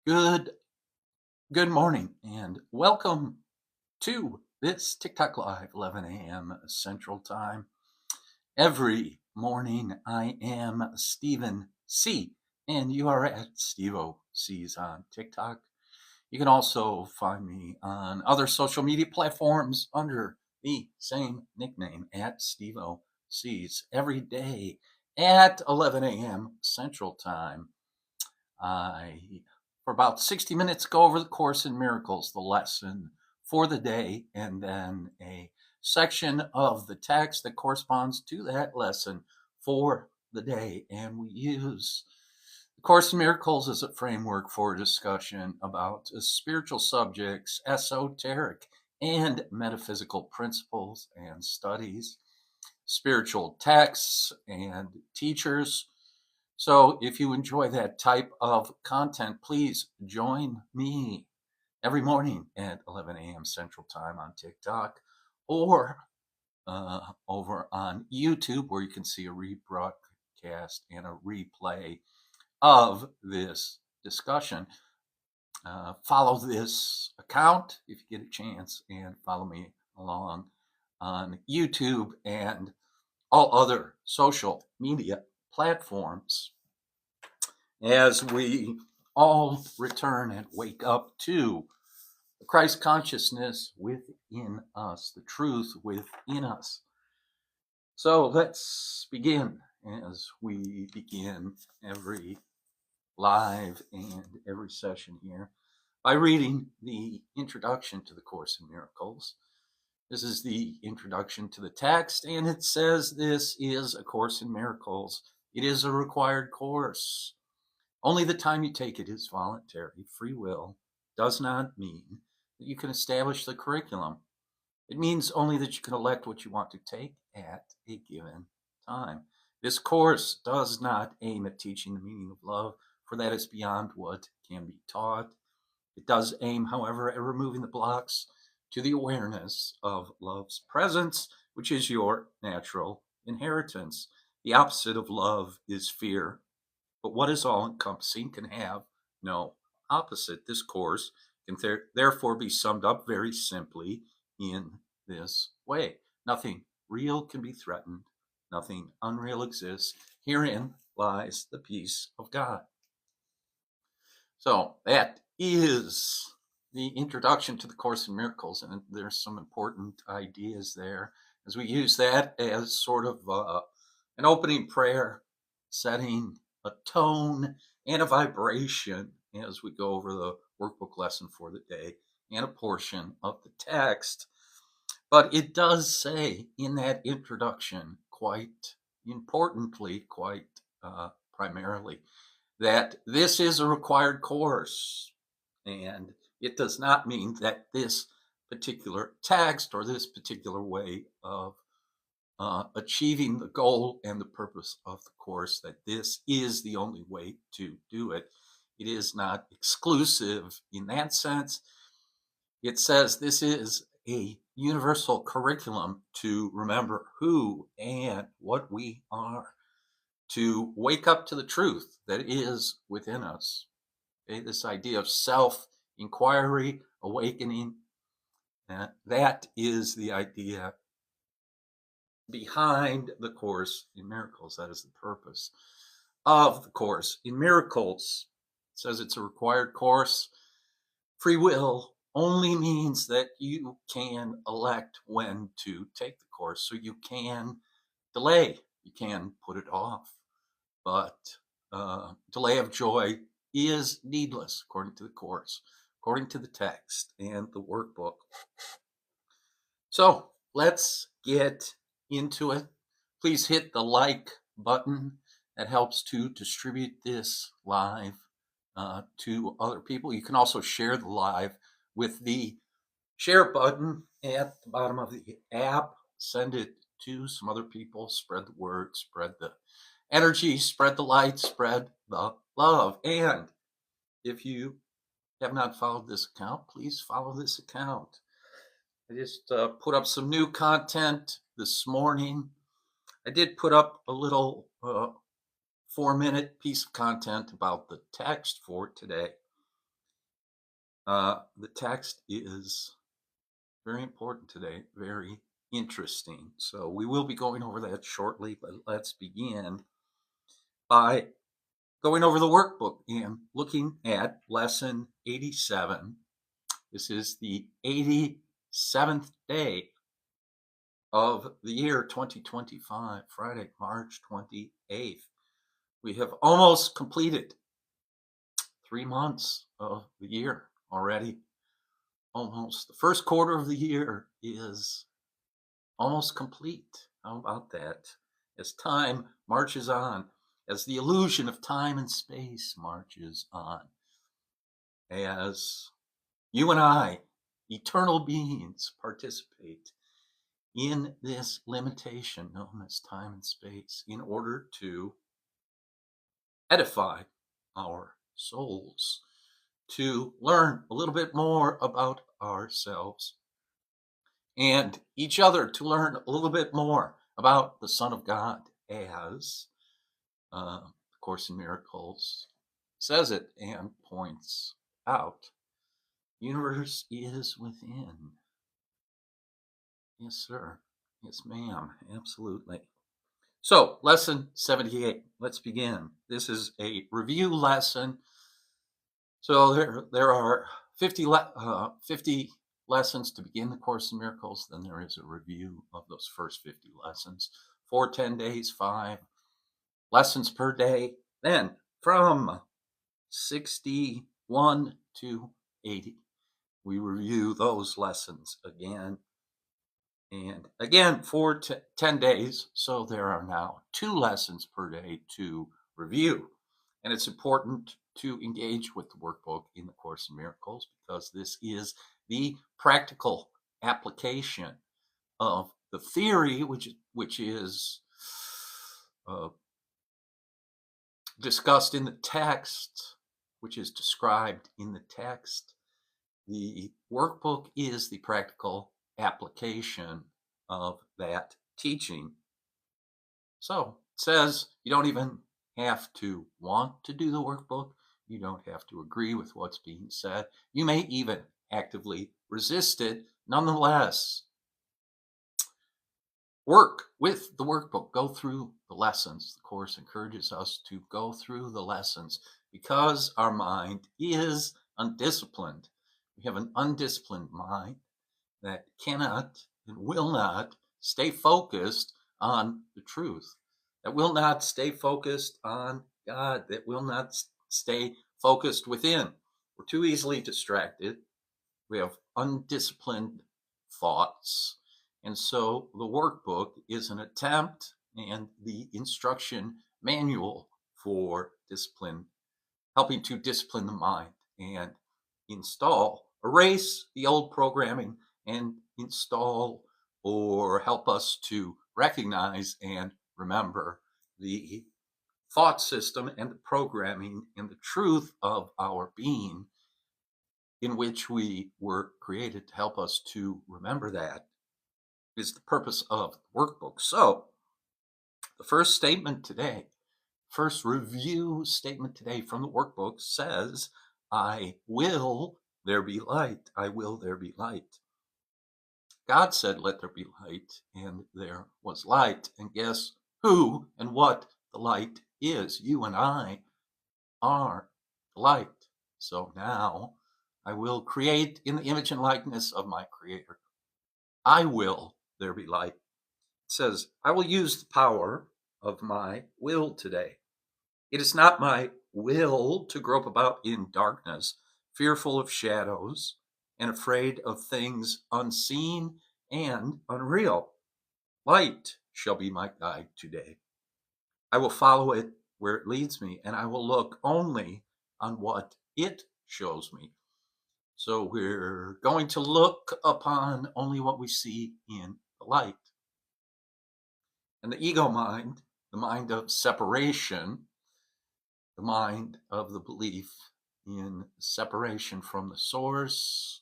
Good good morning and welcome to this TikTok Live, 11 a.m. Central Time. Every morning I am Stephen C. and you are at Steve C's on TikTok. You can also find me on other social media platforms under the same nickname at Steve C's every day at 11 a.m. Central Time. I, for about 60 minutes, go over the Course in Miracles, the lesson for the day, and then a section of the text that corresponds to that lesson for the day. And we use the Course in Miracles as a framework for discussion about spiritual subjects, esoteric and metaphysical principles and studies, spiritual texts and teachers. So if you enjoy that type of content, please join me every morning at 11 a.m. Central Time on TikTok or over on YouTube, where you can see a rebroadcast and a replay of this discussion. Follow this account if you get a chance, and follow me along on YouTube and all other social media platforms as we all return and wake up to the Christ consciousness within us, the truth within us. So let's begin as we begin every live and every session here by reading the introduction to the Course in Miracles. This is the introduction to the text, and it says this is a Course in Miracles. It is a required course. Only the time you take it is voluntary. Free will does not mean that you can establish the curriculum. It means only that you can elect what you want to take at a given time. This course does not aim at teaching the meaning of love, for that is beyond what can be taught. It does aim, however, at removing the blocks to the awareness of love's presence, which is your natural inheritance. The opposite of love is fear, but what is all-encompassing can have no opposite. This course can therefore be summed up very simply in this way. Nothing real can be threatened. Nothing unreal exists. Herein lies the peace of God. So that is the introduction to the Course in Miracles, and there's some important ideas there as we use that as sort of an opening prayer, setting a tone and a vibration as we go over the workbook lesson for the day and a portion of the text. But it does say in that introduction, quite importantly, quite primarily, that this is a required course. And it does not mean that this particular text or this particular way of achieving the goal and the purpose of the course, that this is the only way to do it. It is not exclusive in that sense. It says this is a universal curriculum to remember who and what we are, to wake up to the truth that is within us. Okay? This idea of self-inquiry, awakening, that is the idea behind the Course in Miracles. That is the purpose of the Course in Miracles. It says it's a required course. Free will only means that you can elect when to take the course. So you can delay, you can put it off, but delay of joy is needless, according to the Course, according to the text and the workbook. So let's get into it. Please hit the like button. That helps to distribute this live to other people. You can also share the live with the share button at the bottom of the app. Send it to some other people. Spread the word, spread the energy, spread the light, spread the love. And if you have not followed this account, please follow this account. I just put up some new content this morning. I did put up a little 4-minute piece of content about the text for today. The text is very important today, very interesting. So we will be going over that shortly, but let's begin by going over the workbook and looking at lesson 87. This is the 87th day of the year 2025, Friday, March 28th. We have almost completed 3 months of the year already. Almost. The first quarter of the year is almost complete. How about that? As time marches on, as the illusion of time and space marches on, as you and I, eternal beings, participate in this limitation known as time and space in order to edify our souls, to learn a little bit more about ourselves and each other, to learn a little bit more about the Son of God, as the Course in Miracles says it and points out. Universe is within. Yes, sir. Yes, ma'am. Absolutely. So, lesson 78. Let's begin. This is a review lesson. So there are 50 lessons to begin the Course in Miracles. Then there is a review of those first 50 lessons for 10 days, 5 lessons per day. Then from 61 to 80, we review those lessons again and again for 10 days. So there are now 2 lessons per day to review. And it's important to engage with the workbook in the Course in Miracles because this is the practical application of the theory, which is discussed in the text, which is described in the text. The workbook is the practical application of that teaching. So it says you don't even have to want to do the workbook. You don't have to agree with what's being said. You may even actively resist it. Nonetheless, work with the workbook. Go through the lessons. The Course encourages us to go through the lessons because our mind is undisciplined. We have an undisciplined mind that cannot and will not stay focused on the truth, that will not stay focused on God, that will not stay focused within. We're too easily distracted. We have undisciplined thoughts. And so the workbook is an attempt and the instruction manual for discipline, helping to discipline the mind and erase the old programming and install or help us to recognize and remember the thought system and the programming and the truth of our being in which we were created. To help us to remember that is the purpose of the workbook. So the first statement today, first review statement today from the workbook says, I will there be light. I will there be light. God said, let there be light, and there was light. And guess who and what the light is? You and I are the light. So now I will create in the image and likeness of my Creator. I will there be light. It says, I will use the power of my will today. It is not my will to grope about in darkness, fearful of shadows and afraid of things unseen and unreal. Light shall be my guide today. I will follow it where it leads me, and I will look only on what it shows me. So we're going to look upon only what we see in the light. And the ego mind, the mind of separation, the mind of the belief in separation from the source,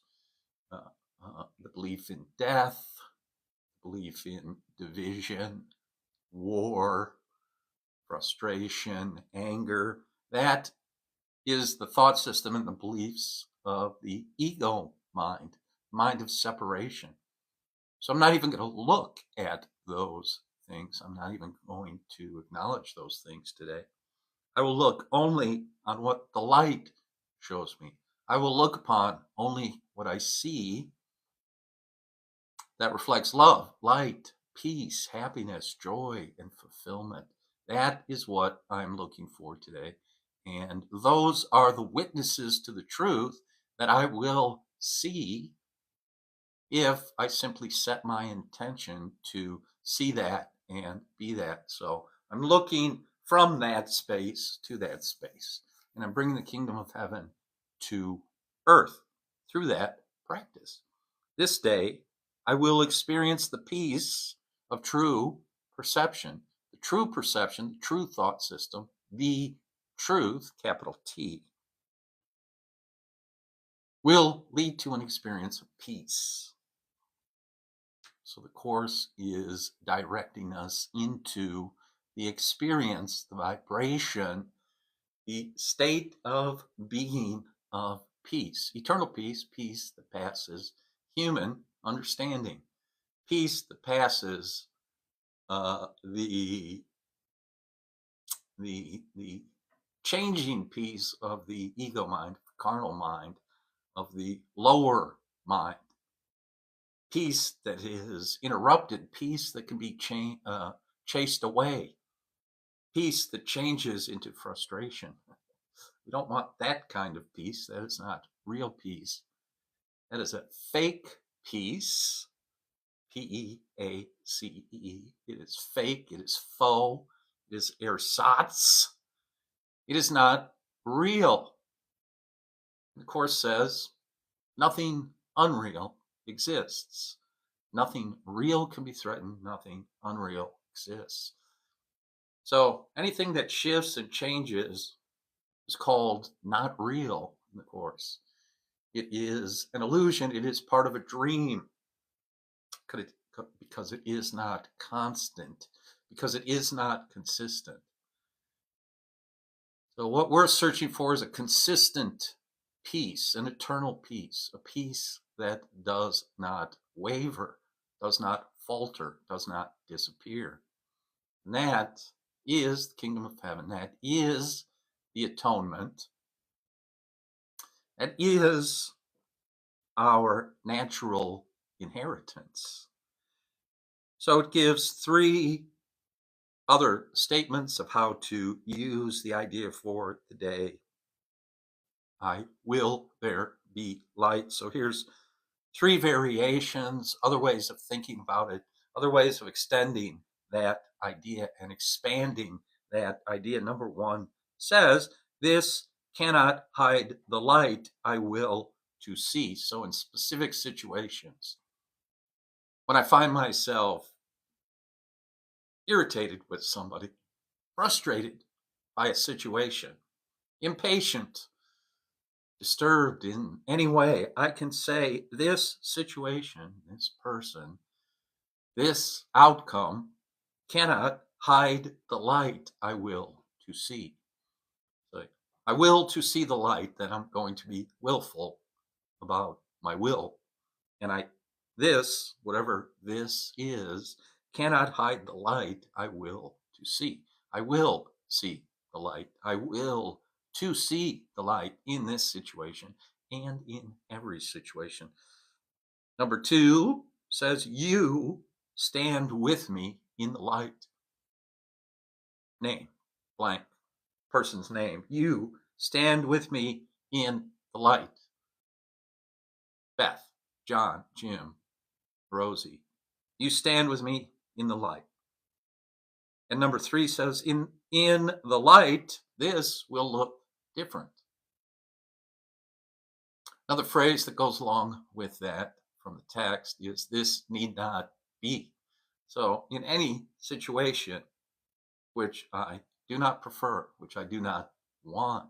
the belief in death, belief in division, war, frustration, anger. That is the thought system and the beliefs of the ego mind, mind of separation. So I'm not even going to look at those things. I'm not even going to acknowledge those things today. I will look only on what the light shows me. I will look upon only what I see that reflects love, light, peace, happiness, joy, and fulfillment. That is what I'm looking for today. And those are the witnesses to the truth that I will see if I simply set my intention to see that and be that. So I'm looking from that space to that space, and I'm bringing the kingdom of heaven to earth through that practice. This day, I will experience the peace of true perception, the true thought system, the truth, capital T, will lead to an experience of peace. So the Course is directing us into the experience, the vibration, the state of being of peace, eternal peace, peace that passes human understanding, peace that passes the changing peace of the ego mind, carnal mind, of the lower mind, peace that is interrupted, peace that can be chased away, peace that changes into frustration. We don't want that kind of peace. That is not real peace. That is a fake peace, P-E-A-C-E. It is fake, it is faux, it is ersatz. It is not real. The Course says nothing unreal exists. Nothing real can be threatened. Nothing unreal exists. So anything that shifts and changes is called not real in the Course. It is an illusion. It is part of a dream because it is not constant, because it is not consistent. So what we're searching for is a consistent peace, an eternal peace, a peace that does not waver, does not falter, does not disappear. And that is the kingdom of heaven. That is the atonement. That is our natural inheritance. So it gives three other statements of how to use the idea for the day. I will there be light. So here's three variations, other ways of thinking about it, other ways of extending that idea and expanding that idea. Number one says, this cannot hide the light I will to see. So in specific situations, when I find myself irritated with somebody, frustrated by a situation, impatient, disturbed in any way, I can say, this situation, this person, this outcome cannot hide the light I will to see. So I will to see the light, that I'm going to be willful about my will. And this, whatever this is, cannot hide the light I will to see. I will see the light. I will to see the light in this situation and in every situation. Number two says, you stand with me in the light. Name, blank, person's name. You stand with me in the light. Beth, John, Jim, Rosie. You stand with me in the light. And number three says, in the light, this will look different. Another phrase that goes along with that from the text is, this need not be. So in any situation which I do not prefer, which I do not want,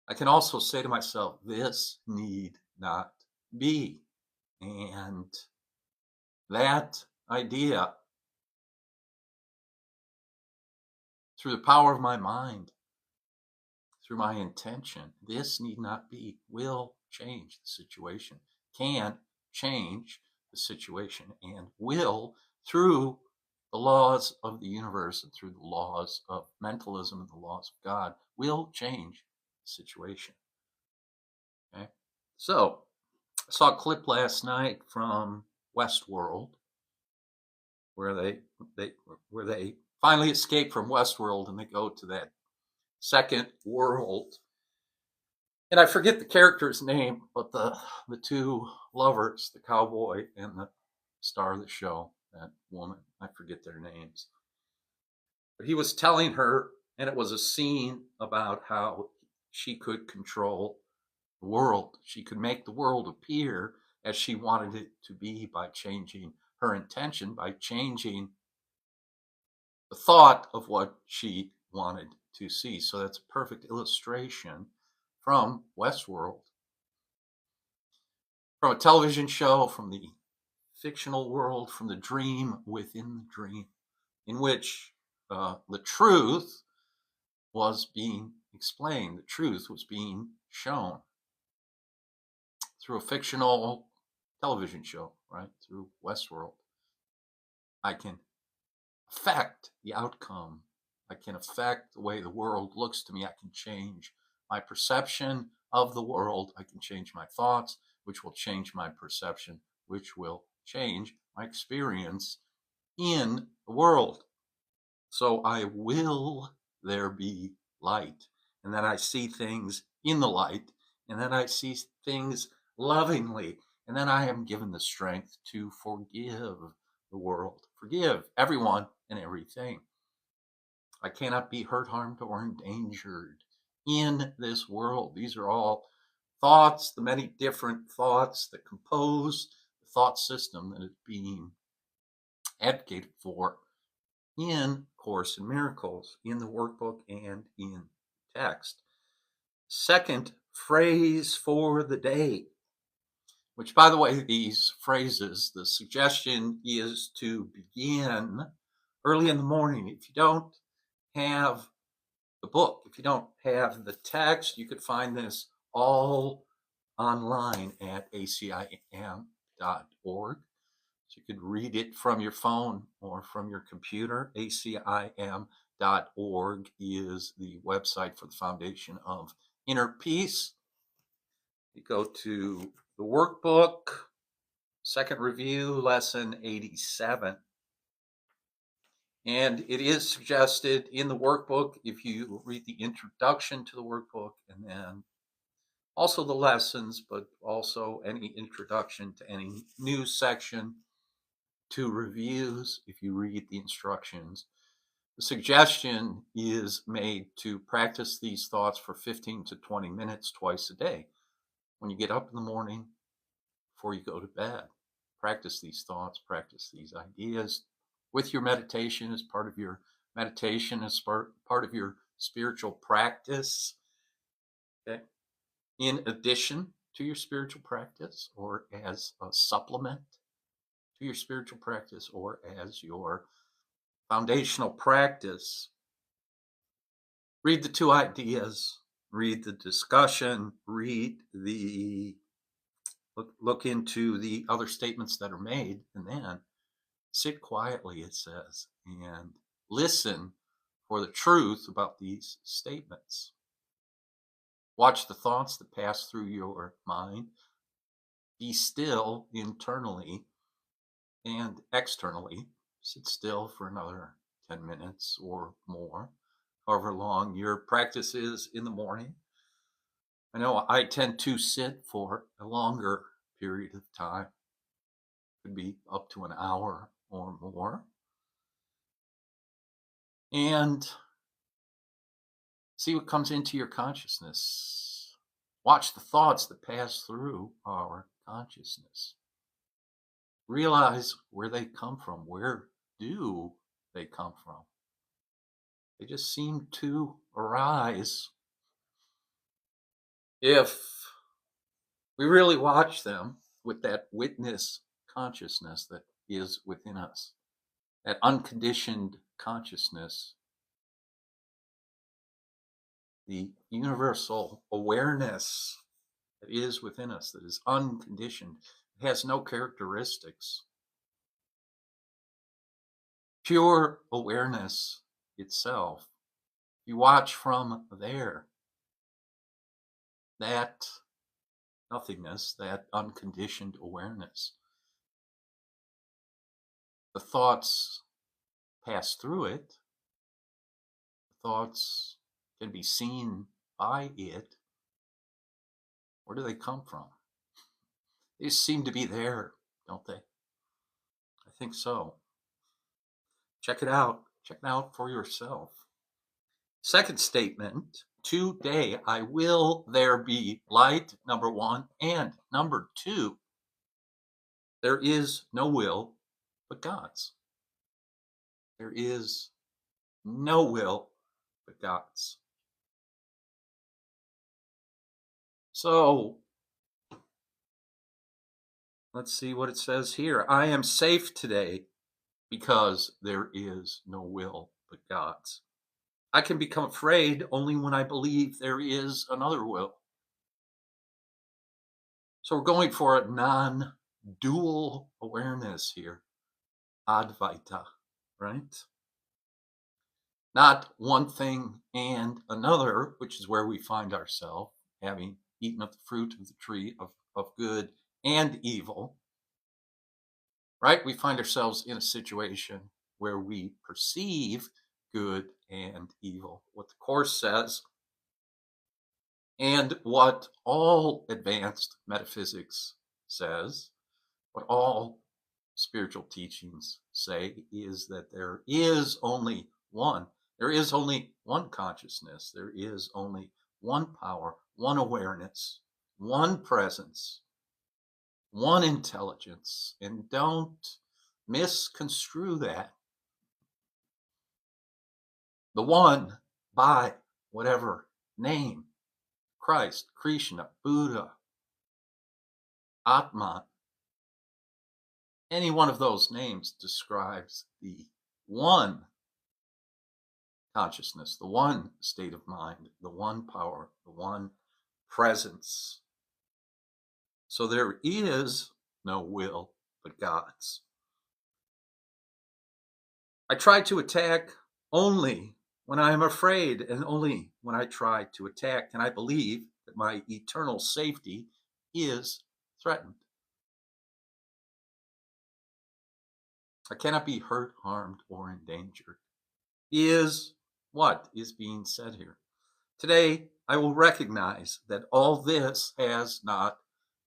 I can also say to myself, this need not be. And that idea, through the power of my mind, through my intention. This need not be, will change the situation, can change the situation, and will, through the laws of the universe and through the laws of mentalism and the laws of God, will change the situation. Okay? So, I saw a clip last night from Westworld where they finally escape from Westworld and they go to that second world. And I forget the character's name, but the two lovers, the cowboy and the star of the show, that woman, I forget their names. But he was telling her, and it was a scene about how she could control the world. She could make the world appear as she wanted it to be by changing her intention, by changing the thought of what she wanted to see. So that's a perfect illustration from Westworld, from a television show, from the fictional world, from the dream within the dream, in which the truth was being explained, the truth was being shown through a fictional television show, right? Through Westworld. I can affect the outcome. I can affect the way the world looks to me. I can change my perception of the world. I can change my thoughts, which will change my perception, which will change my experience in the world. So I will there be light. And then I see things in the light. And then I see things lovingly. And then I am given the strength to forgive the world, forgive everyone and everything. I cannot be hurt, harmed, or endangered in this world. These are all thoughts, the many different thoughts that compose the thought system that is being advocated for in Course in Miracles, in the workbook and in text. Second phrase for the day, which, by the way, these phrases, the suggestion is to begin early in the morning. If you don't have the book, if you don't have the text, you could find this all online at ACIM.org. So you could read it from your phone or from your computer. ACIM.org is the website for the Foundation of Inner Peace. You go to the workbook, second review, lesson 87. And it is suggested in the workbook, if you read the introduction to the workbook and then also the lessons, but also any introduction to any new section, to reviews, if you read the instructions. The suggestion is made to practice these thoughts for 15 to 20 minutes twice a day. When you get up in the morning, before you go to bed, practice these thoughts, practice these ideas with your meditation as part of your meditation, as part of your spiritual practice. Okay? In addition to your spiritual practice, or as a supplement to your spiritual practice, or as your foundational practice. Read the two ideas, read the discussion, look into the other statements that are made, and then sit quietly, it says, and listen for the truth about these statements. Watch the thoughts that pass through your mind. Be still internally and externally. Sit still for another 10 minutes or more, however long your practice is in the morning. I know I tend to sit for a longer period of time. It could be up to an hour or more. And see what comes into your consciousness. Watch the thoughts that pass through our consciousness. Realize where they come from. Where do they come from? They just seem to arise if we really watch them with that witness consciousness that is within us, that unconditioned consciousness. the universal awareness that is within us, that is unconditioned, it has no characteristics. Pure awareness itself. You watch from there, that nothingness, that unconditioned awareness. The thoughts pass through it. The thoughts can be seen by it. Where do they come from? They seem to be there, don't they? I think so. Check it out. Check it out for yourself. Second statement, today I will there be light, number one, and number two, there is no will but God's. There is no will but God's. So, let's see what it says here. I am safe today because there is no will but God's. I can become afraid only when I believe there is another will. So we're going for a non-dual awareness here. Advaita, right? Not one thing and another, which is where we find ourselves, having eaten of the fruit of the tree of good and evil, right? We find ourselves in a situation where we perceive good and evil. What the Course says, and what all advanced metaphysics says, what all spiritual teachings say, is that there is only one. There is only one consciousness. There is only one power, one awareness, one presence, one intelligence. And don't misconstrue that. The one by whatever name, Christ, Krishna, Buddha, Atman, any one of those names describes the one consciousness, the one state of mind, the one power, the one presence. So there is no will but God's. I try to attack only when I am afraid, and only when I try to attack can I believe that my eternal safety is threatened. I cannot be hurt, harmed, or endangered. Is what is being said here. Today, I will recognize that all this has not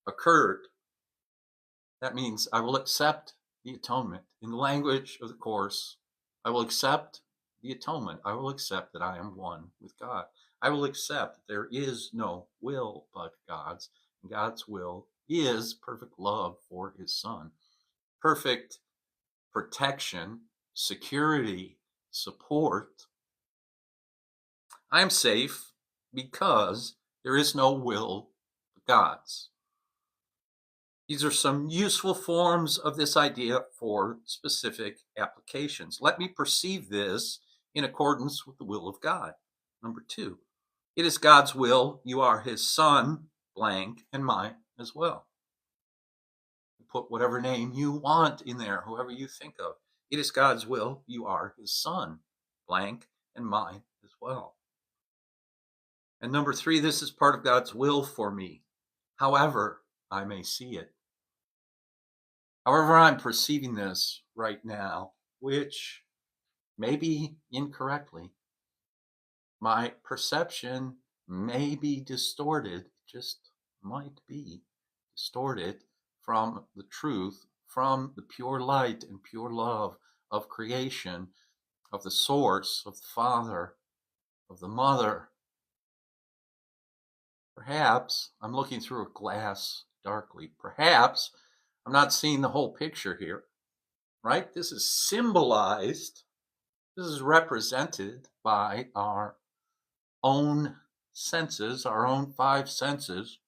occurred. That means I will accept the atonement. In the language of the Course, I will accept the atonement. I will accept that I am one with God. I will accept that there is no will but God's. And God's will is perfect love for his Son. Perfect protection, security, support. I am safe because there is no will but God's. These are some useful forms of this idea for specific applications. Let me perceive this in accordance with the will of God. Number two, it is God's will. You are his Son, blank, and mine as well. Put whatever name you want in there, whoever you think of. It is God's will. You are his Son, blank, and mine as well. And number three, this is part of God's will for me, however I may see it. However I'm perceiving this right now, which may be incorrectly, my perception may be distorted, just might be distorted from the truth, from the pure light and pure love of creation, of the source, of the Father, of the Mother. Perhaps I'm looking through a glass darkly. Perhaps I'm not seeing the whole picture here, right? This is symbolized, this is represented by our own senses, our own five senses,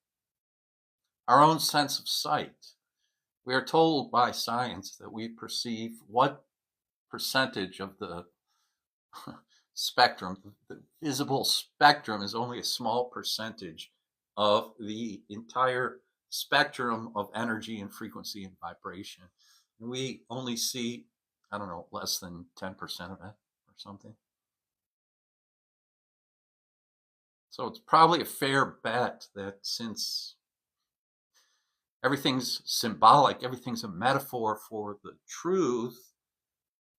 our own sense of sight. We are told by science that we perceive what percentage of the spectrum. The visible spectrum is only a small percentage of the entire spectrum of energy and frequency and vibration. And we only see, I don't know, less than 10% of it or something. So it's probably a fair bet that since everything's symbolic, everything's a metaphor for the truth,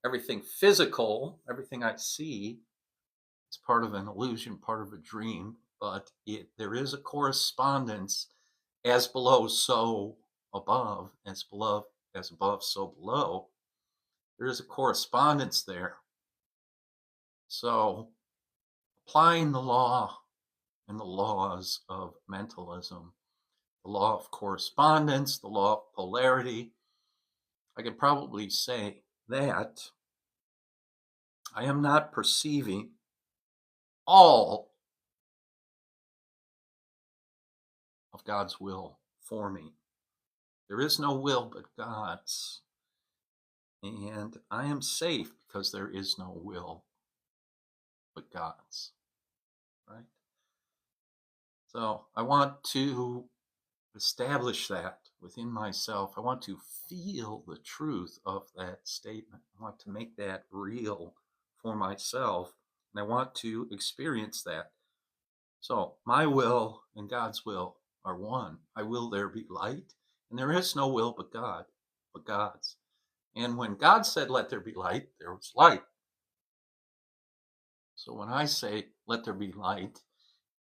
everything physical, everything I see, it's part of an illusion, part of a dream, but there is a correspondence, as below, so above, as above, so below. There is a correspondence there. So applying the law and the laws of mentalism, the law of correspondence, the law of polarity, I could probably say that I am not perceiving all of God's will for me. There is no will but God's. And I am safe because there is no will but God's. Right? So I want to establish that within myself. I want to feel the truth of that statement. I want to make that real for myself. And I want to experience that. So my will and God's will are one. I will there be light. And there is no will but God, but God's. And when God said, let there be light, there was light. So when I say, let there be light,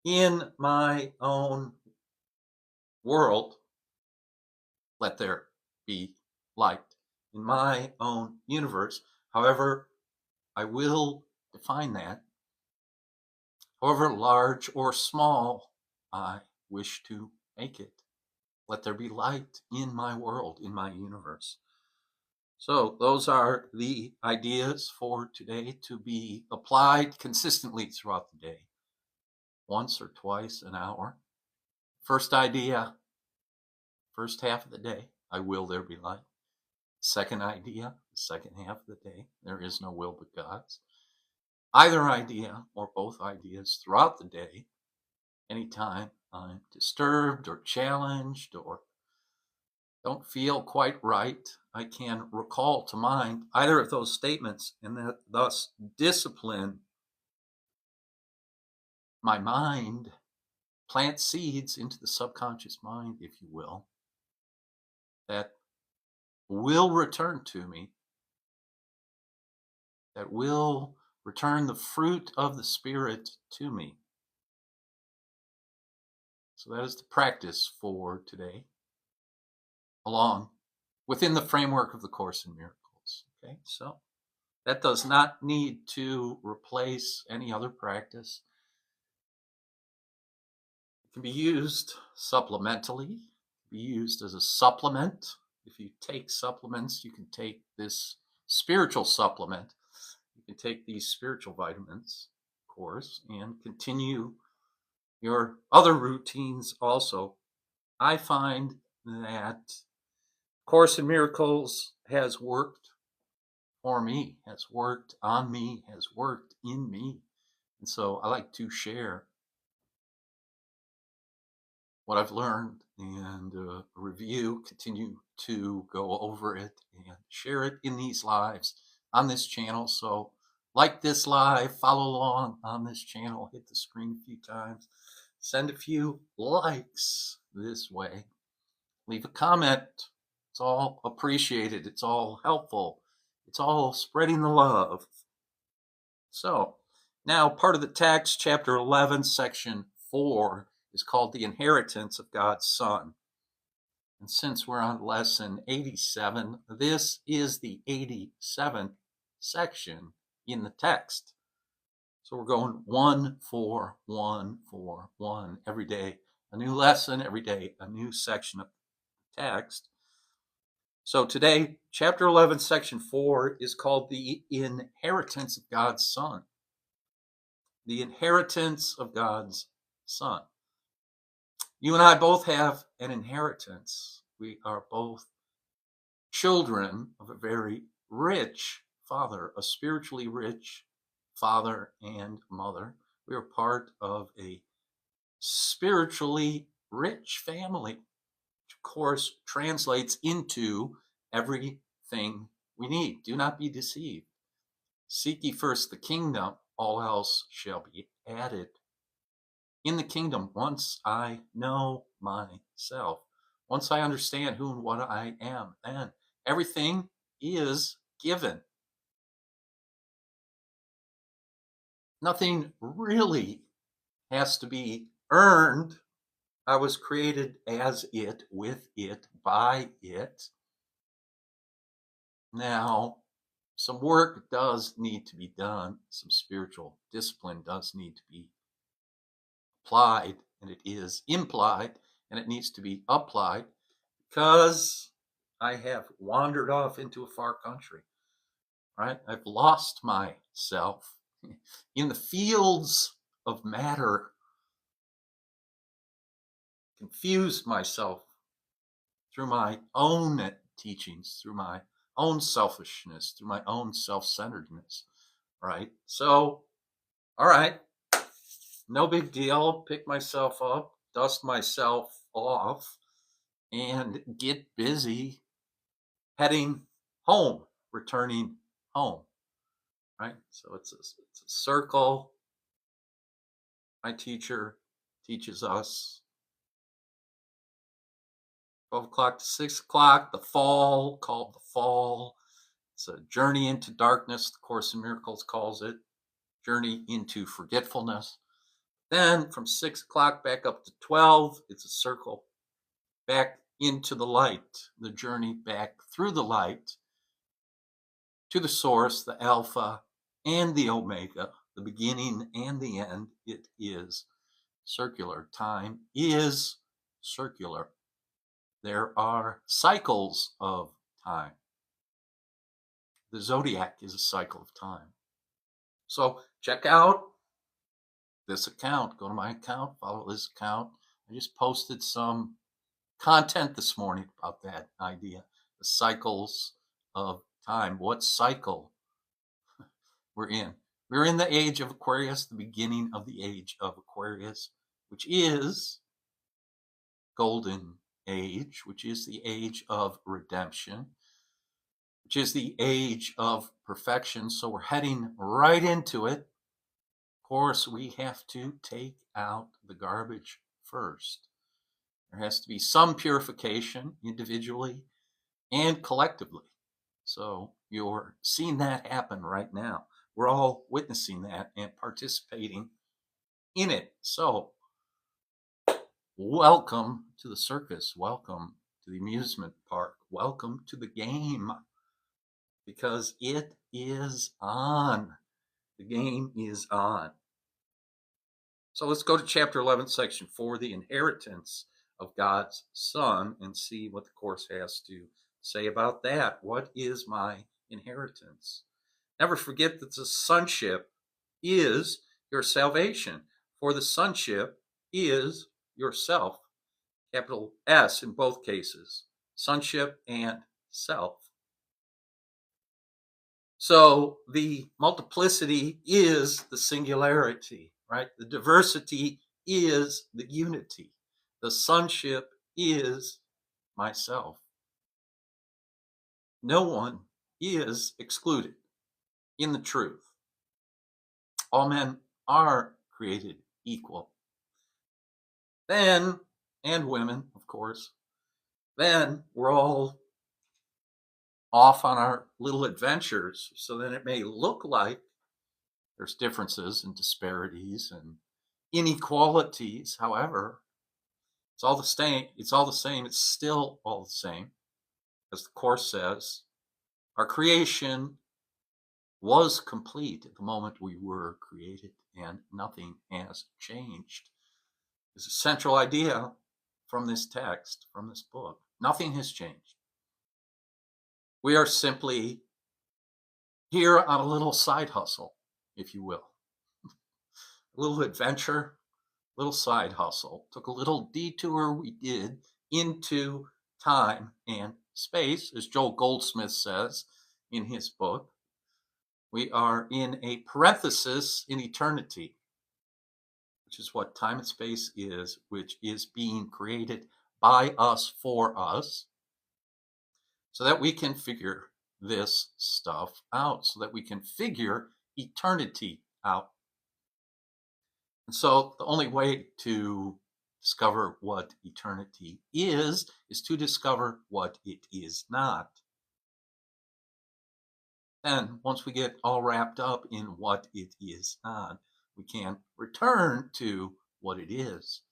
in my own world, let there be light. In my own universe, however I will define that, however large or small I wish to make it. Let there be light in my world, in my universe. So those are the ideas for today to be applied consistently throughout the day, once or twice an hour. First idea, first half of the day, I will there be light. Second idea, the second half of the day, there is no will but God's. Either idea or both ideas throughout the day, anytime I'm disturbed or challenged or don't feel quite right, I can recall to mind either of those statements and that thus discipline my mind, plant seeds into the subconscious mind, if you will, that will return to me, that will return the fruit of the Spirit to me. So that is the practice for today, along within the framework of the Course in Miracles. Okay, so that does not need to replace any other practice. It can be used supplementally, be used as a supplement. If you take supplements, you can take this spiritual supplement. You can take these spiritual vitamins, of course, and continue your other routines also. I find that Course in Miracles has worked for me, has worked on me, has worked in me. And so I like to share what I've learned and review, continue to go over it and share it in these lives on this channel. So like this live, follow along on this channel, hit the screen a few times, send a few likes this way, leave a comment. It's all appreciated. It's all helpful. It's all spreading the love. So now part of the text, chapter 11, section 4, is called The Inheritance of God's Son. And since we're on lesson 87, this is the 87th section in the text. So we're going 1, 4, 1, 4, 1 every day. A new lesson every day, a new section of the text. So today, chapter 11, section 4 is called The Inheritance of God's Son. The inheritance of God's Son. You and I both have an inheritance. We are both children of a very rich Father, a spiritually rich father and mother. We are part of a spiritually rich family, which of course translates into everything we need. Do not be deceived. Seek ye first the kingdom, all else shall be added. In the kingdom, once I know myself, once I understand who and what I am, then everything is given. Nothing really has to be earned. I was created as it, with it, by it. Now, some work does need to be done. Some spiritual discipline does need to be applied, and it is implied, and it needs to be applied, because I have wandered off into a far country, right? I've lost myself in the fields of matter, confused myself through my own teachings, through my own selfishness, through my own self-centeredness, right? So, all right, no big deal. Pick myself up, dust myself off, and get busy heading home, returning home, right? So it's a circle. My teacher teaches us 12 o'clock to 6 o'clock, the fall, called the fall. It's a journey into darkness, the Course in Miracles calls it, journey into forgetfulness. Then from 6 o'clock back up to 12, it's a circle back into the light, the journey back through the light to the source, the Alpha and the Omega, the beginning and the end. It is circular. Time is circular. There are cycles of time. The zodiac is a cycle of time. So check out this account. Go to my account, follow this account. I just posted some content this morning about that idea, the cycles of time. What cycle we're in? We're in the age of Aquarius, the beginning of the age of Aquarius, which is golden age, which is the age of redemption, which is the age of perfection. So we're heading right into it. Of course, we have to take out the garbage first. There has to be some purification individually and collectively. So you're seeing that happen right now. We're all witnessing that and participating in it. So welcome to the circus. Welcome to the amusement park. Welcome to the game, because it is on. The game is on. So let's go to chapter 11, section 4, the inheritance of God's Son, and see what the Course has to say about that. What is my inheritance? Never forget that the sonship is your salvation, for the sonship is yourself. Capital S in both cases, sonship and self. So the multiplicity is the singularity, right? The diversity is the unity. The sonship is myself. No one is excluded in the truth. All men are created equal. Then, and women, of course, then we're all off on our little adventures, so that it may look like there's differences and disparities and inequalities. However, it's all the same. It's all the same. It's still all the same. As the Course says, our creation was complete at the moment we were created, and nothing has changed. It's a central idea from this text, from this book. Nothing has changed. We are simply here on a little side hustle, if you will. A little adventure, little side hustle. Took a little detour we did into time and space, as Joel Goldsmith says in his book. We are in a parenthesis in eternity, which is what time and space is, which is being created by us for us, so that we can figure this stuff out, so that we can figure eternity out. And so the only way to discover what eternity is to discover what it is not. Then, once we get all wrapped up in what it is not, we can return to what it is.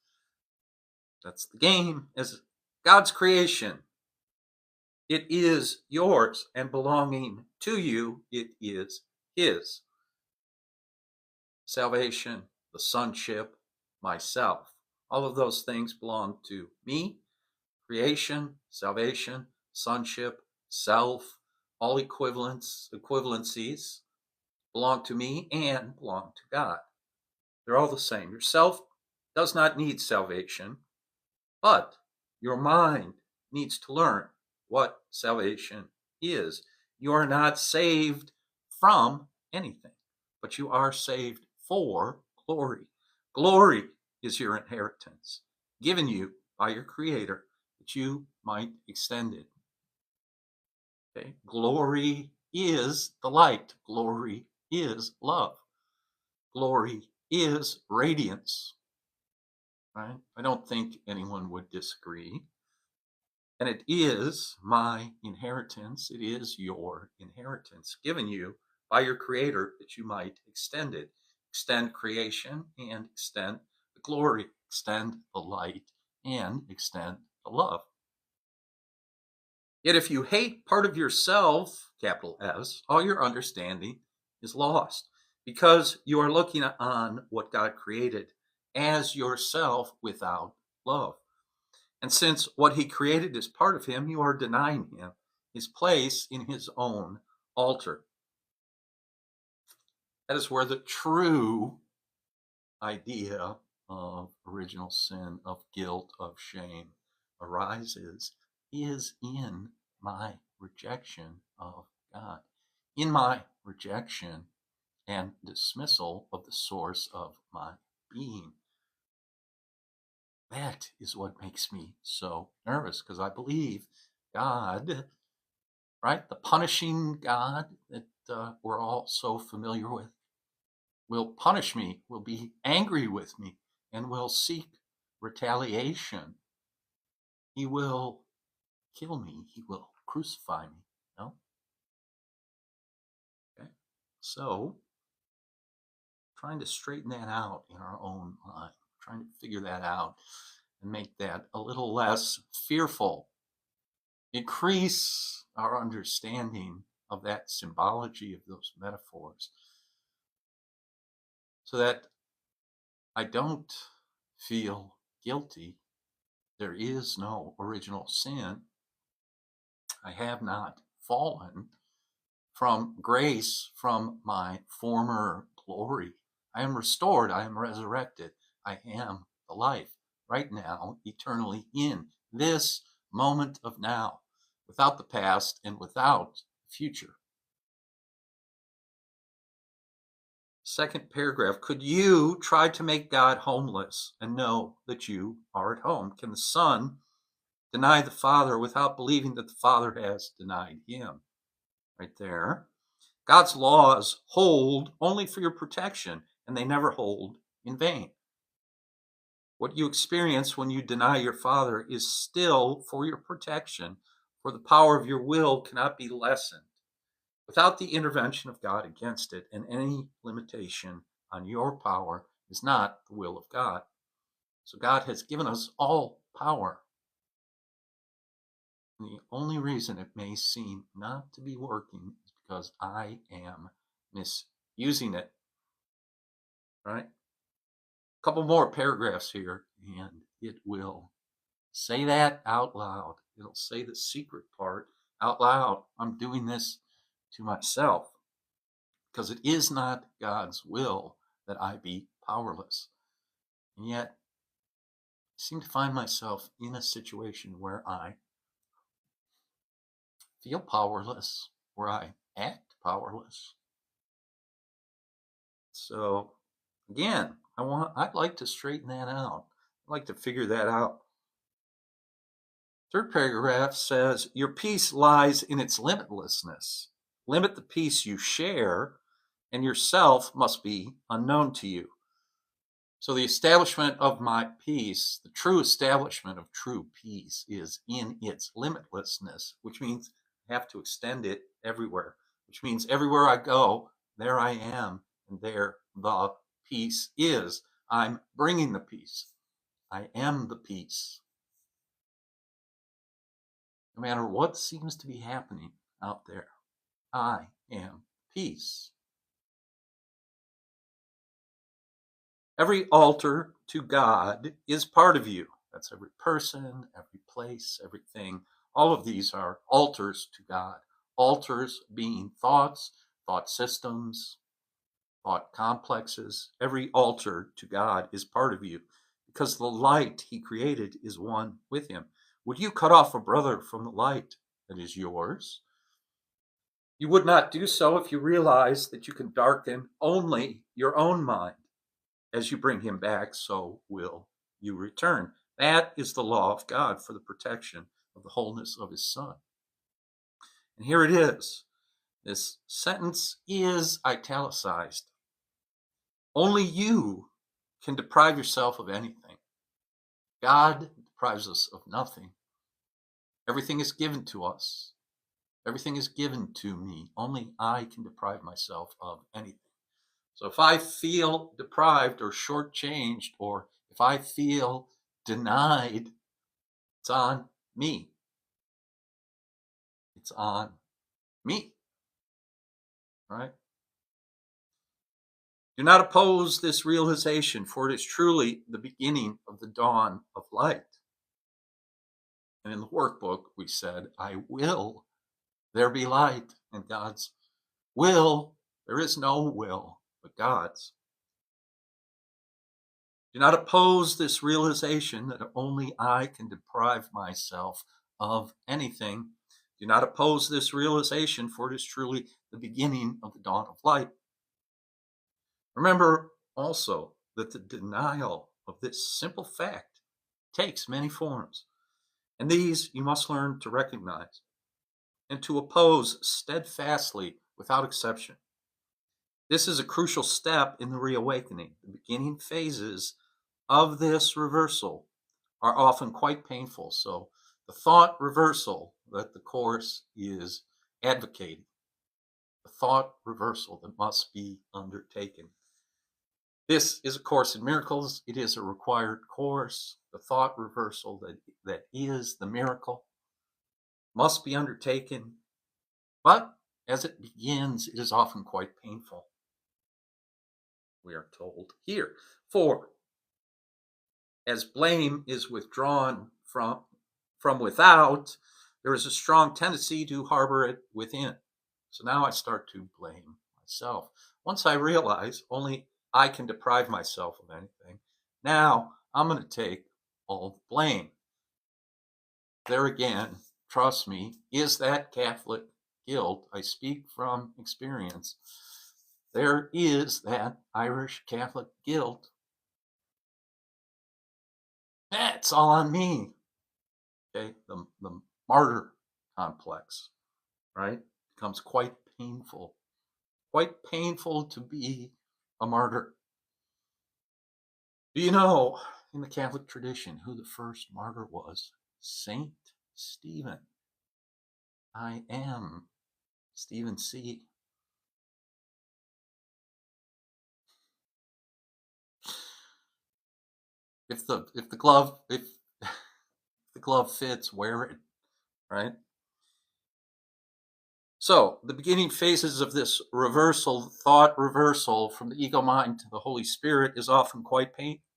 That's the game. As God's creation, it is yours, and belonging to you, it is His. Salvation, the sonship, myself, all of those things belong to me. Creation, salvation, sonship, self, all equivalencies belong to me and belong to God. They're all the same. Yourself does not need salvation, but your mind needs to learn what salvation is. You are not saved from anything, but you are saved for glory. Glory is your inheritance, given you by your Creator, that you might extend it. Okay? Glory is the light. Glory is love. Glory is radiance. Right? I don't think anyone would disagree. And it is my inheritance. It is your inheritance, given you by your Creator, that you might extend it. Extend creation and extend the glory, extend the light, and extend the love. Yet if you hate part of yourself, capital S, all your understanding is lost, because you are looking on what God created as yourself without love. And since what He created is part of Him, you are denying Him His place in His own altar. That is where the true idea of original sin, of guilt, of shame arises, is in my rejection of God, in my rejection and dismissal of the source of my being. That is what makes me so nervous, because I believe God, right, the punishing God that we're all so familiar with, will punish me, will be angry with me, and will seek retaliation. He will kill me. He will crucify me. No? Okay. So, trying to straighten that out in our own mind, trying to figure that out and make that a little less fearful. Increase our understanding of that symbology, of those metaphors, so that I don't feel guilty. There is no original sin. I have not fallen from grace, from my former glory. I am restored. I am resurrected. I am the life right now, eternally in this moment of now, without the past and without the future. Second paragraph, could you try to make God homeless and know that you are at home? Can the Son deny the Father without believing that the Father has denied him? Right there. God's laws hold only for your protection, and they never hold in vain. What you experience when you deny your Father is still for your protection, for the power of your will cannot be lessened without the intervention of God against it, and any limitation on your power is not the will of God. So God has given us all power. And the only reason it may seem not to be working is because I am misusing it. Right? A couple more paragraphs here, and it will say that out loud. It'll say the secret part out loud. I'm doing this to myself, because it is not God's will that I be powerless. And yet, I seem to find myself in a situation where I feel powerless, where I act powerless. So again, I'd like to straighten that out. I'd like to figure that out. Third paragraph says, your peace lies in its limitlessness. Limit the peace you share, and yourself must be unknown to you. So the establishment of my peace, the true establishment of true peace, is in its limitlessness, which means I have to extend it everywhere, which means everywhere I go, there I am, and there the peace is. I'm bringing the peace. I am the peace. No matter what seems to be happening out there, I am peace. Every altar to God is part of you. That's every person, every place, everything. All of these are altars to God. Altars being thoughts, thought systems, thought complexes. Every altar to God is part of you because the light he created is one with him. Would you cut off a brother from the light that is yours? You would not do so if you realize that you can darken only your own mind. As you bring him back, so will you return. That is the law of God for the protection of the wholeness of his Son. And here it is. This sentence is italicized. Only you can deprive yourself of anything. God deprives us of nothing. Everything is given to us. Everything is given to me. Only I can deprive myself of anything. So if I feel deprived or shortchanged, or if I feel denied, it's on me. It's on me. Right? Do not oppose this realization, for it is truly the beginning of the dawn of light. And in the workbook, we said, I will there be light. And God's will, there is no will but God's. Do not oppose this realization that only I can deprive myself of anything. Do not oppose this realization, for it is truly the beginning of the dawn of light. Remember also that the denial of this simple fact takes many forms, and these you must learn to recognize and to oppose steadfastly without exception. This is a crucial step in the reawakening. The beginning phases of this reversal are often quite painful. So the thought reversal that the Course is advocating, the thought reversal that must be undertaken. This is a Course in Miracles. It is a required course. The thought reversal that is the miracle must be undertaken. But as it begins, it is often quite painful. We are told here. 4. As blame is withdrawn from without, there is a strong tendency to harbor it within. So now I start to blame myself. Once I realize only I can deprive myself of anything, now I'm going to take all the blame. There again, trust me, is that Catholic guilt. I speak from experience. There is that Irish Catholic guilt. That's all on me. Okay, the martyr complex, right, becomes quite painful to be a martyr. Do you know, in the Catholic tradition, who the first martyr was? Saint Stephen. I am Stephen C. If the glove fits, wear it, right? So the beginning phases of this reversal, thought reversal from the ego mind to the Holy Spirit, is often quite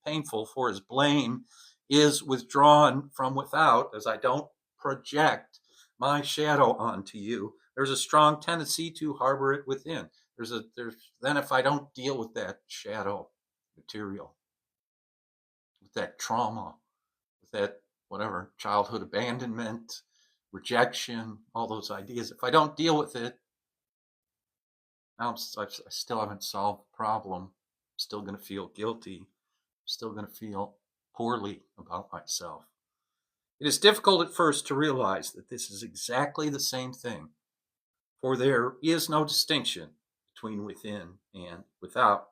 painful, for as blame is withdrawn from without, as I don't project my shadow onto you, there's a strong tendency to harbor it within. Then if I don't deal with that shadow material, with that trauma, with that whatever, childhood abandonment, rejection, all those ideas, if I don't deal with it, I still haven't solved the problem. I'm still going to feel guilty. I'm still going to feel poorly about myself. It is difficult at first to realize that this is exactly the same thing, for there is no distinction between within and without.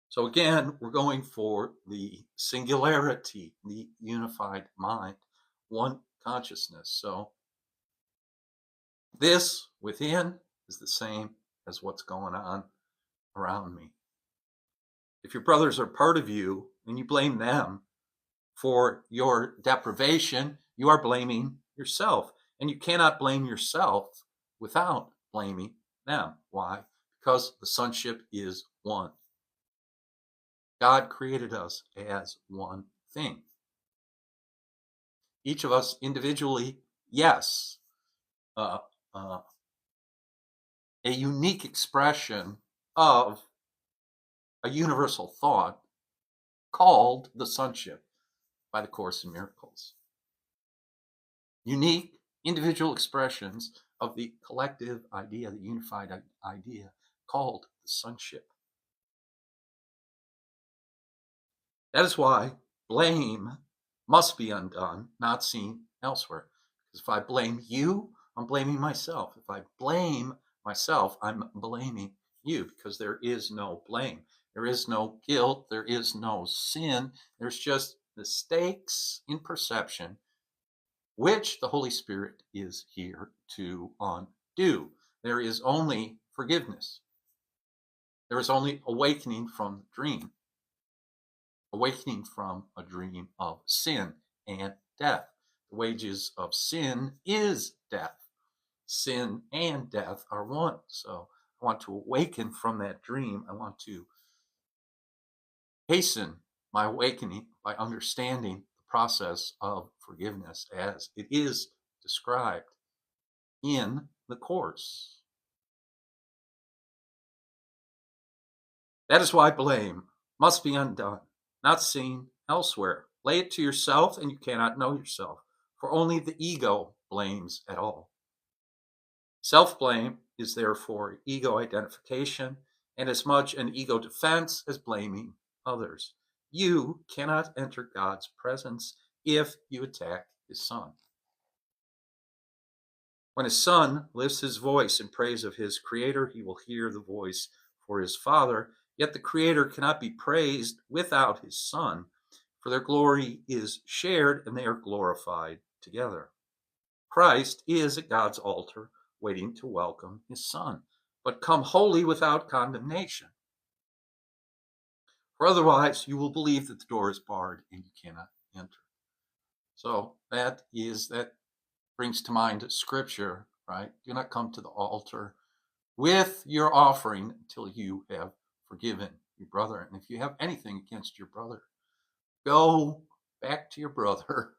So again, we're going for the singularity, the unified mind, one consciousness. So this within is the same as what's going on around me. If your brothers are part of you and you blame them for your deprivation, you are blaming yourself. And you cannot blame yourself without blaming them. Why? Because the sonship is one. God created us as one thing. Each of us individually, yes, a unique expression of a universal thought called the sonship by the Course in Miracles. Unique individual expressions of the collective idea, the unified idea called the sonship. That is why blame must be undone, not seen elsewhere. Because if I blame you, I'm blaming myself. If I blame myself, I'm blaming you, because there is no blame. There is no guilt. There is no sin. There's just mistakes in perception, which the Holy Spirit is here to undo. There is only forgiveness. There is only awakening from the dream. Awakening from a dream of sin and death. The wages of sin is death. Sin and death are one. So I want to awaken from that dream. I want to hasten my awakening by understanding the process of forgiveness as it is described in the Course. That is why blame must be undone, not seen elsewhere. Lay it to yourself, and you cannot know yourself, for only the ego blames at all. Self-blame is therefore ego identification, and as much an ego defense as blaming others. You cannot enter God's presence if you attack his Son. When his Son lifts his voice in praise of his Creator, he will hear the voice for his Father. Yet the Creator cannot be praised without his Son, for their glory is shared and they are glorified together. Christ is at God's altar, waiting to welcome his Son, but come wholly without condemnation. For otherwise, you will believe that the door is barred and you cannot enter. So that brings to mind Scripture, right? Do not come to the altar with your offering until you have forgiven your brother. And if you have anything against your brother, go back to your brother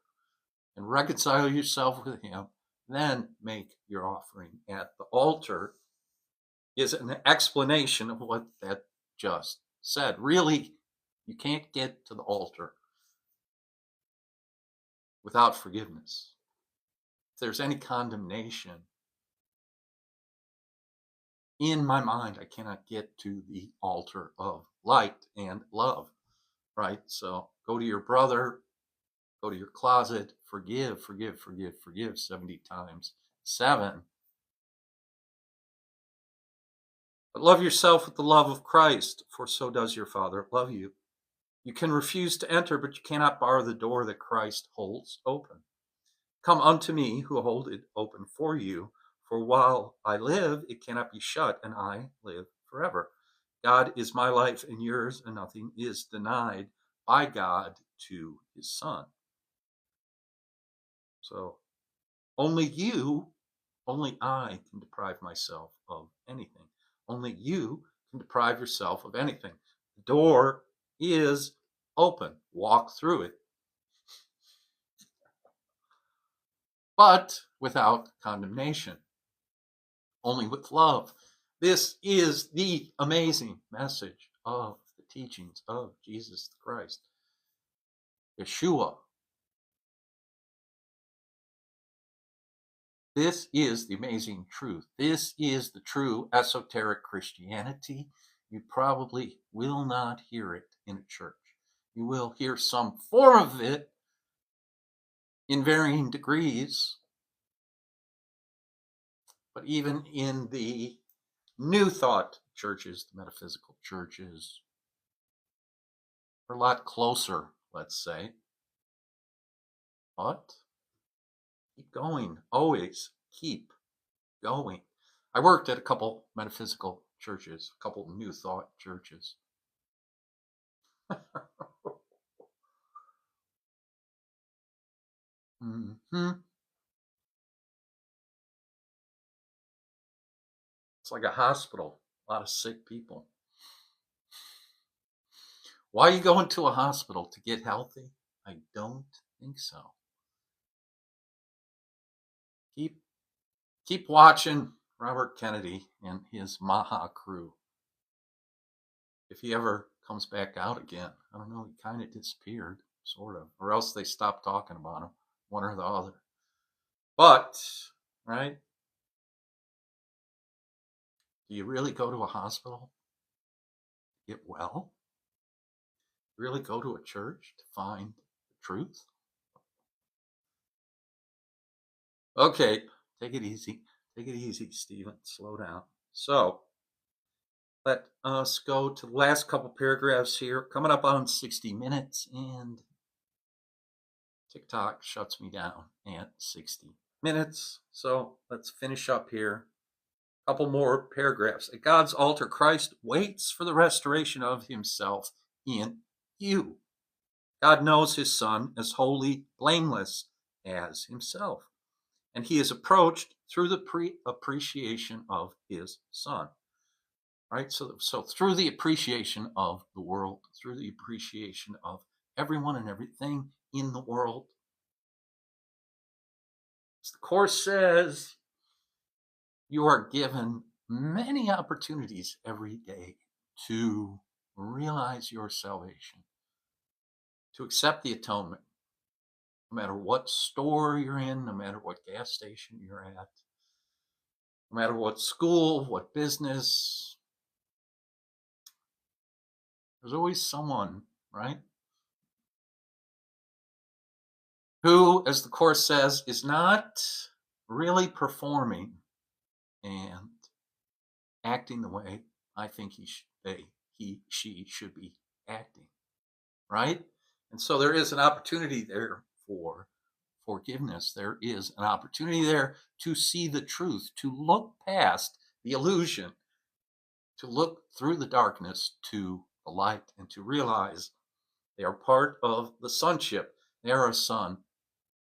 and reconcile yourself with him. Then make your offering at the altar is an explanation of what that just said. Really, you can't get to the altar without forgiveness. If there's any condemnation in my mind, I cannot get to the altar of light and love, right? So go to your brother, go to your closet, forgive 70 times 7. But love yourself with the love of Christ, for so does your Father love you. You can refuse to enter, but you cannot bar the door that Christ holds open. Come unto me, who hold it open for you, for while I live, it cannot be shut, and I live forever. God is my life and yours, and nothing is denied by God to his Son. So only I can deprive myself of anything. Only you can deprive yourself of anything. The door is open. Walk through it. But without condemnation. Only with love. This is the amazing message of the teachings of Jesus Christ. Yeshua. This is the amazing truth. This is the true esoteric Christianity. You probably will not hear it in a church. You will hear some form of it in varying degrees, but even in the New Thought churches, the metaphysical churches, are a lot closer, let's say. But keep going, always keep going. I worked at a couple metaphysical churches, a couple New Thought churches. Mm-hmm. It's like a hospital, a lot of sick people. Why are you going to a hospital? To get healthy? I don't think so. Keep watching Robert Kennedy and his Maha crew. If he ever comes back out again, I don't know, he kind of disappeared, sort of, or else they stopped talking about him, one or the other. But, right? Do you really go to a hospital to get well? Really go to a church to find the truth? Okay, take it easy. Take it easy, Stephen. Slow down. So, let us go to the last couple paragraphs here. Coming up on 60 minutes, and TikTok shuts me down at 60 minutes. So let's finish up here. A couple more paragraphs. At God's altar, Christ waits for the restoration of himself in you. God knows his Son as holy, blameless as himself, and he is approached through the appreciation of his Son. Right? So through the appreciation of the world, through the appreciation of everyone and everything in the world. As the Course says, you are given many opportunities every day to realize your salvation, to accept the atonement, no matter what store you're in, no matter what gas station you're at, no matter what school, what business. There's always someone, right, who, as the Course says, is not really performing and acting the way I think she should be acting, right? And so there is an opportunity there for forgiveness. There is an opportunity there to see the truth, to look past the illusion, to look through the darkness to the light, and to realize they are part of the sonship. They are a son,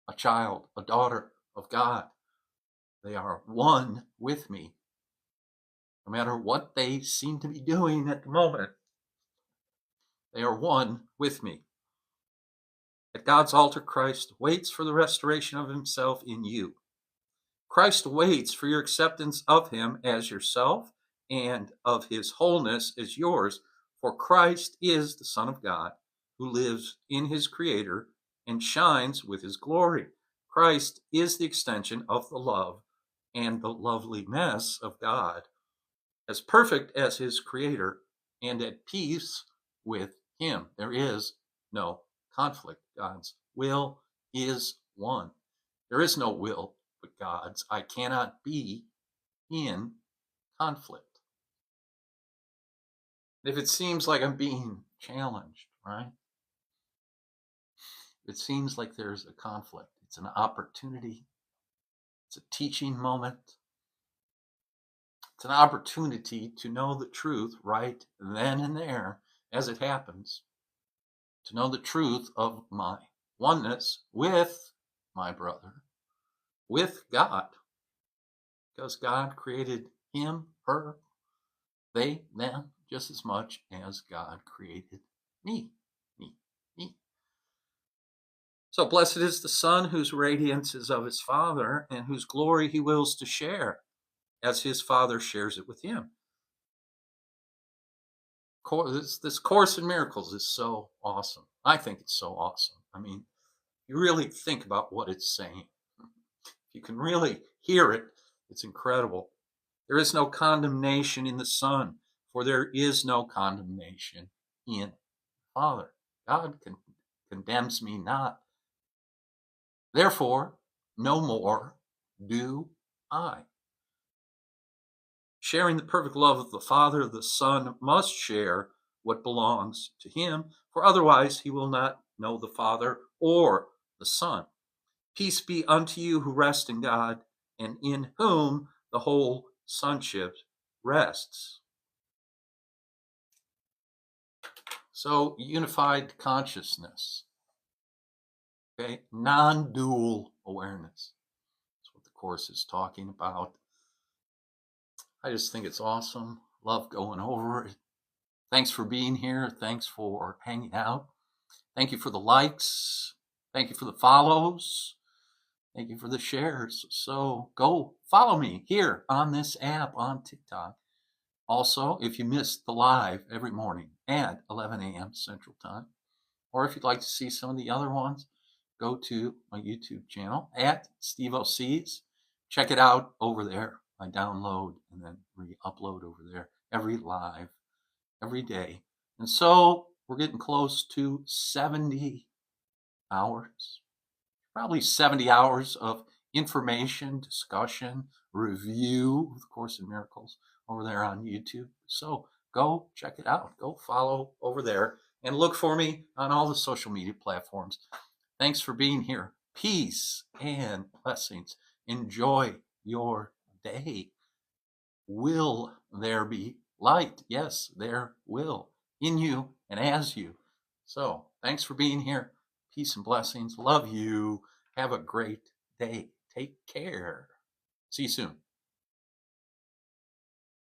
a child, a daughter of God. They are one with me. No matter what they seem to be doing at the moment, they are one with me. At God's altar, Christ waits for the restoration of himself in you. Christ waits for your acceptance of him as yourself and of his wholeness as yours, for Christ is the Son of God who lives in his Creator and shines with his glory. Christ is the extension of the love and the loveliness of God, as perfect as his Creator and at peace with him. There is no conflict. God's will is one. There is no will but God's. I cannot be in conflict. If it seems like I'm being challenged, right? It seems like there's a conflict. It's an opportunity. It's a teaching moment. It's an opportunity to know the truth right then and there as it happens. To know the truth of my oneness with my brother, with God. Because God created him, her, they, them, just as much as God created me. So blessed is the Son whose radiance is of his Father and whose glory he wills to share as his Father shares it with him. This Course in Miracles is so awesome. I think it's so awesome. I mean, you really think about what it's saying. You can really hear it. It's incredible. There is no condemnation in the Son, for there is no condemnation in the Father. God condemns me not. Therefore, no more do I. Sharing the perfect love of the Father, the Son must share what belongs to him, for otherwise he will not know the Father or the Son. Peace be unto you who rest in God, and in whom the whole sonship rests. So, unified consciousness, okay, non-dual awareness. That's what the Course is talking about. I just think it's awesome. Love going over it. Thanks for being here. Thanks for hanging out. Thank you for the likes. Thank you for the follows. Thank you for the shares. So go follow me here on this app on TikTok. Also, if you missed the live every morning at 11 a.m. Central Time, or if you'd like to see some of the other ones, go to my YouTube channel at Steve O'C's. Check it out over there. I download and then re-upload over there every live, every day. And so we're getting close to 70 hours, probably 70 hours of information, discussion, review of the Course in Miracles over there on YouTube. So go check it out. Go follow over there and look for me on all the social media platforms. Thanks for being here. Peace and blessings. Enjoy your day. Will there be light? Yes, there will, in you and as you. So thanks for being here. Peace and blessings. Love you. Have a great day. Take care. See you soon.